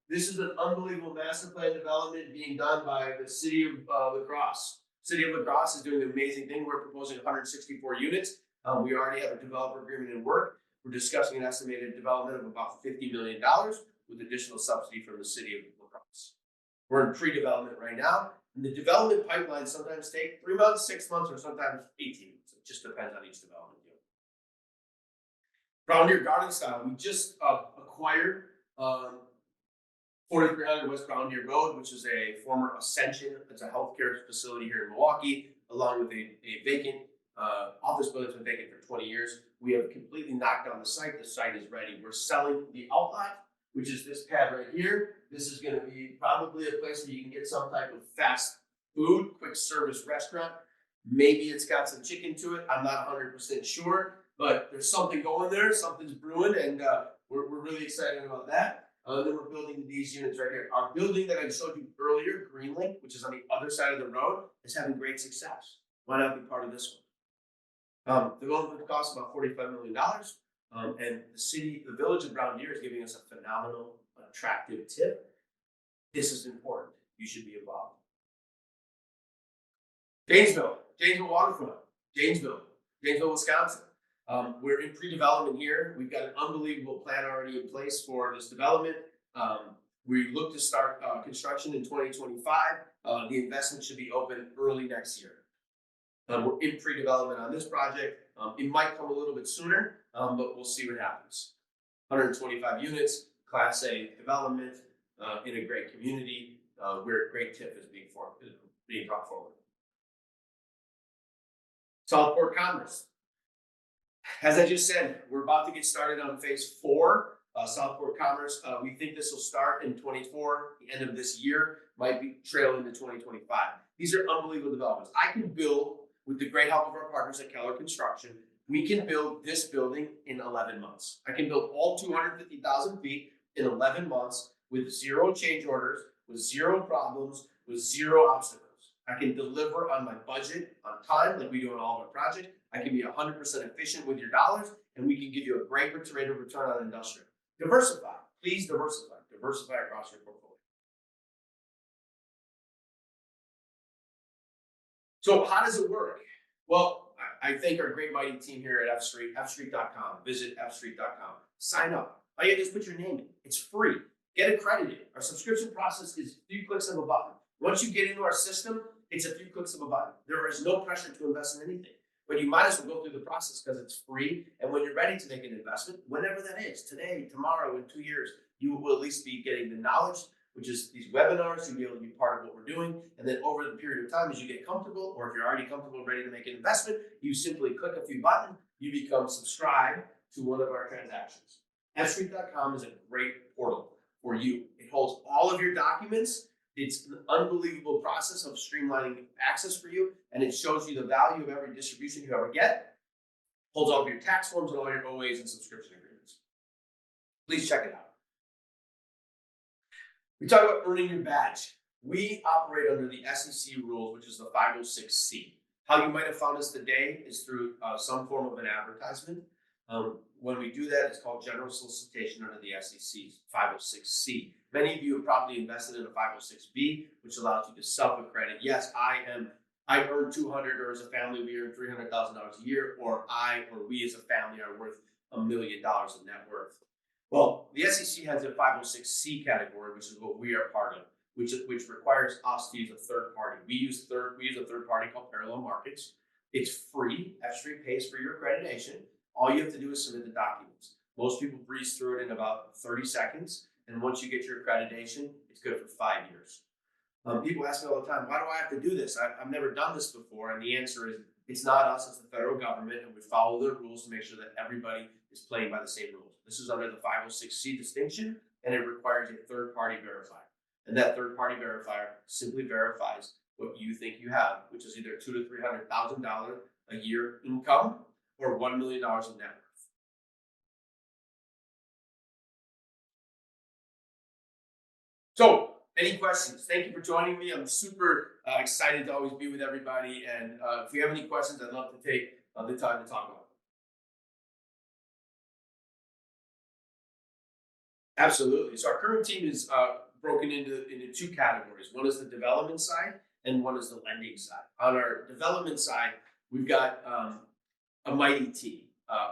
this is an unbelievable master plan development being done by the city of La Crosse. City of La Crosse is doing an amazing thing. We're proposing 164 units. We already have a developer agreement in work. We're discussing an estimated development of about $50 million with additional subsidy from the city of La Crosse. We're in pre-development right now, and the development pipeline sometimes take 3 months, 6 months, or sometimes 18 months. It just depends on each development deal. Brown Deer Garden Style, we just acquired 4300 West Brown Deer Road, which is a former Ascension. It's a healthcare facility here in Milwaukee, along with a vacant office building that's been vacant for 20 years. We have completely knocked down the site. The site is ready. We're selling the outlet, which is this pad right here. This is going to be probably a place where you can get some type of fast food, quick service restaurant. Maybe it's got some chicken to it. I'm not 100% sure, but there's something going there. Something's brewing, and we're really excited about that. Then we're building these units right here. Our building that I showed you earlier, Greenlink, which is on the other side of the road, is having great success. Why not be part of this one? The development costs about $45 million. And the village of Brown Deer is giving us a phenomenal, attractive tip. This is important. You should be involved. Janesville Waterfront, Janesville, Wisconsin. We're in pre-development here. We've got an unbelievable plan already in place for this development. We look to start construction in 2025. The investment should be open early next year. We're in pre-development on this project. It might come a little bit sooner, but we'll see what happens. 125 units, Class A development in a great community where a great tip is being brought forward. Southport Commerce. As I just said, we're about to get started on phase 4. Southport Commerce, we think this will start in 24, the end of this year, might be trail into 2025. These are unbelievable developments. I can build, with the great help of our partners at Keller Construction, we can build this building in 11 months. I can build all 250,000 feet in 11 months with zero change orders, with zero problems, with zero obstacles. I can deliver on my budget on time, like we do on all of our projects. I can be 100% efficient with your dollars, and we can give you a great rate of return on industrial. Diversify. Please diversify. Diversify across your portfolio. So how does it work? Well, I thank our great mighty team here at FStreet, fstreet.com. Visit fstreet.com. Sign up. All you have to do is put your name in. It's free. Get accredited. Our subscription process is a few clicks of a button. Once you get into our system, it's a few clicks of a button. There is no pressure to invest in anything. But you might as well go through the process because it's free. And when you're ready to make an investment, whenever that is, today, tomorrow, in 2 years, you will at least be getting the knowledge, which is these webinars. You'll be able to be part of what we're doing. And then over the period of time, as you get comfortable, or if you're already comfortable, ready to make an investment, you simply click a few buttons, you become subscribed to one of our transactions. fstreet.com is a great portal for you. It holds all of your documents. It's an unbelievable process of streamlining access for you, and it shows you the value of every distribution you ever get. Holds all of your tax forms and all your OAs and subscription agreements. Please check it out. We talk about earning your badge. We operate under the SEC rules, which is the 506C. How you might have found us today is through some form of an advertisement. When we do that, it's called general solicitation under the SEC's 506C. Many of you have probably invested in a 506B, which allows you to self-accredit. Yes, I earn 200, or as a family, we earn $300,000 a year, or we as a family are worth $1 million in net worth. Well, the SEC has a 506C category, which is what we are part of, which requires us to use a third party. We use a third party called Parallel Markets. It's free. FStreet pays for your accreditation. All you have to do is submit the documents. Most people breeze through it in about 30 seconds. And once you get your accreditation, it's good for 5 years. People ask me all the time, why do I have to do this? I've never done this before. And the answer is, it's not us, it's the federal government, and we follow their rules to make sure that everybody is playing by the same rules. This is under the 506C distinction, and it requires a third-party verifier. And that third-party verifier simply verifies what you think you have, which is either $200,000 to $300,000 a year income or $1 million in net worth. So, any questions? Thank you for joining me. I'm super excited to always be with everybody. And if you have any questions, I'd love to take the time to talk about them. Absolutely. So our current team is broken into two categories. One is the development side, and one is the lending side. On our development side, we've got a mighty team.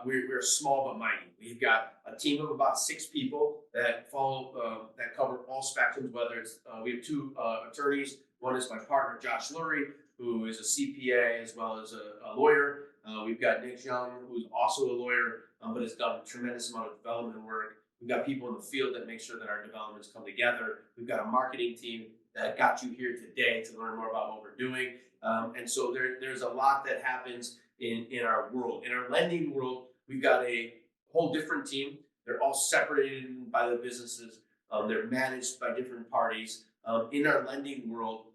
We're small but mighty. We've got a team of about 6 people that cover all spectrums. Whether it's we have 2 attorneys. One is my partner Josh Lurie, who is a CPA as well as a lawyer. We've got Nick Young, who's also a lawyer, but has done a tremendous amount of development work. We've got people in the field that make sure that our developments come together. We've got a marketing team that got you here today to learn more about what we're doing. And so there's a lot that happens in our world. In our lending world, we've got a whole different team. They're all separated by the businesses. They're managed by different parties. In our lending world,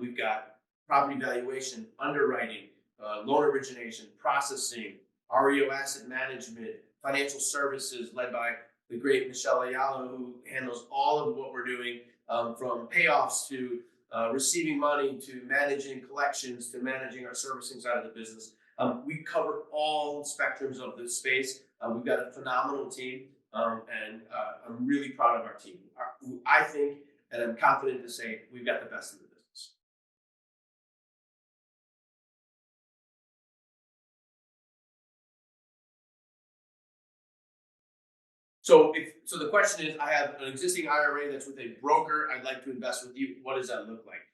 we've got property valuation, underwriting, loan origination, processing, REO asset management, financial services led by the great Michelle Ayala, who handles all of what we're doing, from payoffs to receiving money to managing collections to managing our servicing side of the business. We cover all spectrums of this space. We've got a phenomenal team, and I'm really proud of our team. I think, and I'm confident to say, we've got the best in the business. So the question is, I have an existing IRA that's with a broker. I'd like to invest with you. What does that look like?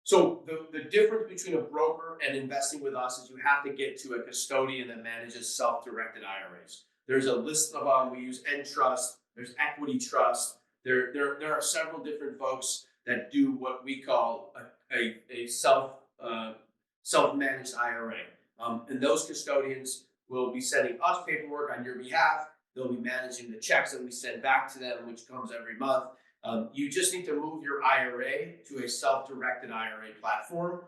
So the difference between a broker and investing with us is you have to get to a custodian that manages self-directed IRAs. There's a list of them. We use Entrust. There's Equity Trust. There are several different folks that do what we call a self-managed IRA. And those custodians will be sending us paperwork on your behalf. They'll be managing the checks that we send back to them, which comes every month. You just need to move your IRA to a self-directed IRA platform.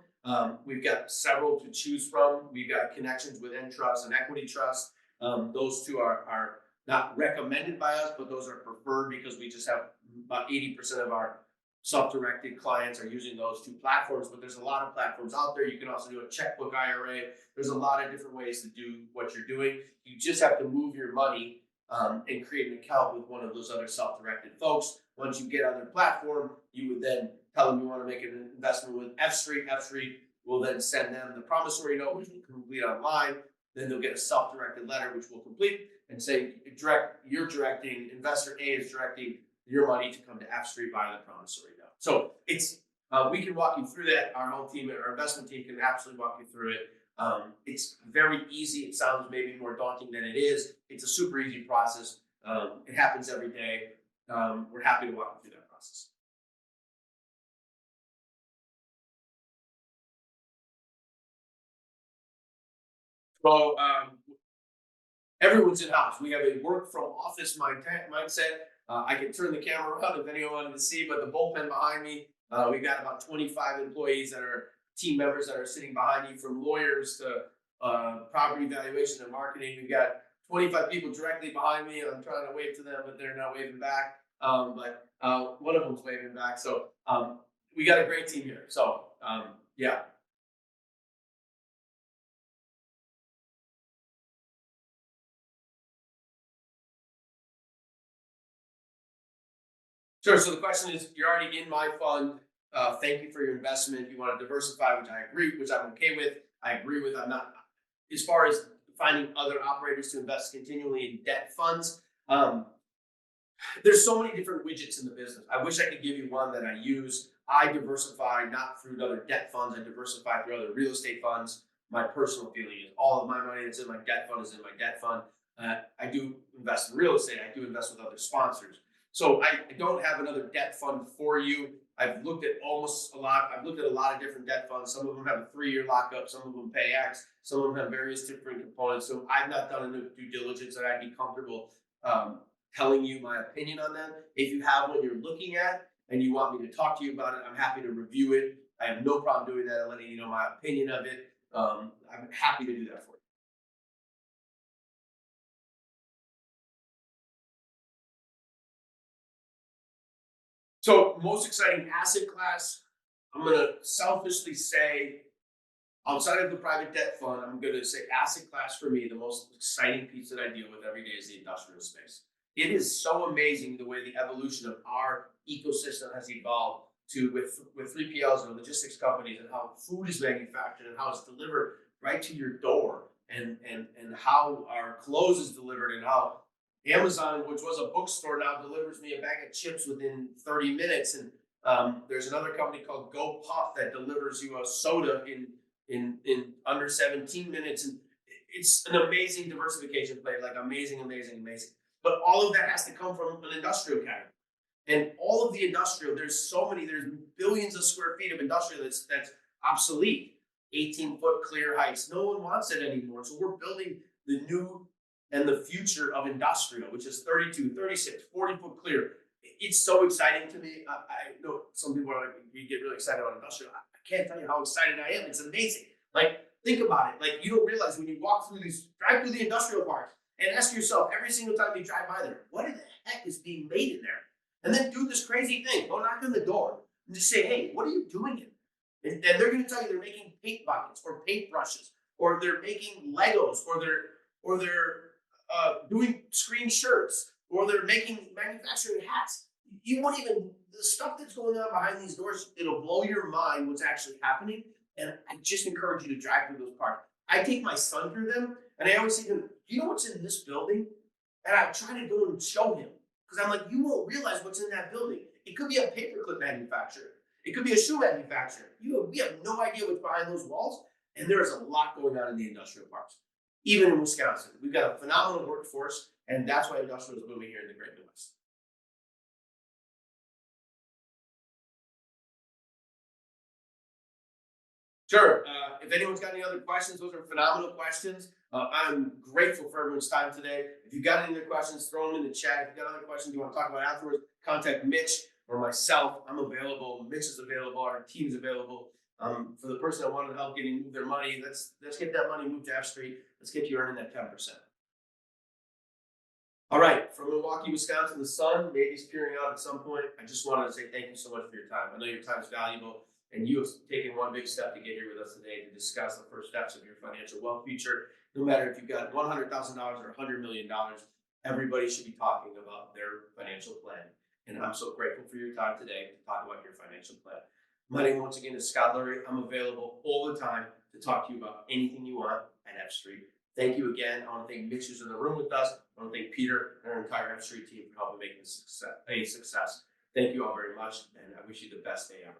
We've got several to choose from. We've got connections with Entrust and Equity Trust. Those two are not recommended by us, but those are preferred because we just have About 80% of our self-directed clients are using those two platforms, but there's a lot of platforms out there. You can also do a checkbook IRA. There's a lot of different ways to do what you're doing. You just have to move your money and create an account with one of those other self-directed folks. Once you get on their platform, you would then tell them you want to make an investment with F Street. F Street will then send them the promissory note, which will complete online. Then they'll get a self-directed letter, which will complete and say, you're directing, investor A is directing your money to come to F Street via the promissory note. So it's we can walk you through that. Our whole team, our investment team, can absolutely walk you through it. It's very easy. It sounds maybe more daunting than it is. It's a super easy process. It happens every day. We're happy to walk you through that process. So everyone's in house. We have a work from office mindset. I can turn the camera around if anyone wanted to see, but the bullpen behind me, we've got about 25 employees that are team members that are sitting behind you, from lawyers to property valuation and marketing. We've got 25 people directly behind me. I'm trying to wave to them, but they're not waving back. But one of them's waving back. So we got a great team here. So yeah. Sure. So the question is, you're already in my fund. Thank you for your investment. You want to diversify, which I agree, which I'm okay with. I agree with. I'm not, as far as finding other operators to invest continually in debt funds. There's so many different widgets in the business. I wish I could give you one that I use. I diversify not through other debt funds. I diversify through other real estate funds. My personal feeling is all of my money that's in my debt fund is in my debt fund. I do invest in real estate. I do invest with other sponsors. So I don't have another debt fund for you. I've looked at I've looked at a lot of different debt funds. Some of them have a 3-year lockup. Some of them pay X. Some of them have various different components. So I've not done enough due diligence that I'd be comfortable telling you my opinion on them. If you have one you're looking at and you want me to talk to you about it, I'm happy to review it. I have no problem doing that and letting you know my opinion of it. I'm happy to do that for you. So most exciting asset class, I'm going to selfishly say, outside of the private debt fund, I'm going to say asset class for me, the most exciting piece that I deal with every day is the industrial space. It is so amazing the way the evolution of our ecosystem has evolved to with 3PLs and logistics companies, and how food is manufactured and how it's delivered right to your door, and how our clothes is delivered, and how Amazon, which was a bookstore, now delivers me a bag of chips within 30 minutes. And there's another company called Go Puff that delivers you a soda in under 17 minutes. And it's an amazing diversification play, like amazing, amazing, amazing. But all of that has to come from an industrial category. And all of the industrial, there's billions of square feet of industrial that's obsolete. 18-foot clear heights. No one wants it anymore. So we're building the new and the future of industrial, which is 32, 36, 40-foot clear. It's so exciting to me. I know some people are like, you get really excited about industrial. I can't tell you how excited I am. It's amazing. Like, think about it. Like, you don't realize when you drive through the industrial parks and ask yourself every single time you drive by there, what in the heck is being made in there? And then do this crazy thing. Go knock on the door and just say, hey, what are you doing in? And they're going to tell you they're making paint buckets or paint brushes, or they're making Legos, or they're doing screen shirts, or they're manufacturing hats. You won't even, the stuff that's going on behind these doors, it'll blow your mind what's actually happening. And I just encourage you to drive through those parks. I take my son through them, and I always say to him, do you know what's in this building? And I try to go and show him, because I'm like, you won't realize what's in that building. It could be a paperclip manufacturer. It could be a shoe manufacturer. We have no idea what's behind those walls. And there is a lot going on in the industrial parks. Even in Wisconsin, we've got a phenomenal workforce, and that's why industrial is booming here in the Great Midwest. Sure. If anyone's got any other questions, those are phenomenal questions. I'm grateful for everyone's time today. If you've got any other questions, throw them in the chat. If you've got other questions you want to talk about afterwards, contact Mitch or myself. I'm available. Mitch is available. Our team's available. For the person that wanted help getting move their money, let's get that money moved to F Street. Let's get you earning that 10%. All right, from Milwaukee, Wisconsin, the sun maybe is peering out at some point. I just wanted to say thank you so much for your time. I know your time is valuable, and you have taken one big step to get here with us today to discuss the first steps of your financial wealth future. No matter if you've got $100,000 or $100 million, everybody should be talking about their financial plan. And I'm so grateful for your time today to talk about your financial plan. My name once again is Scott Lurie. I'm available all the time to talk to you about anything you want at F Street. Thank you again. I want to thank Mitch who's in the room with us. I want to thank Peter and our entire F Street team for helping make this a success. Thank you all very much, and I wish you the best day ever.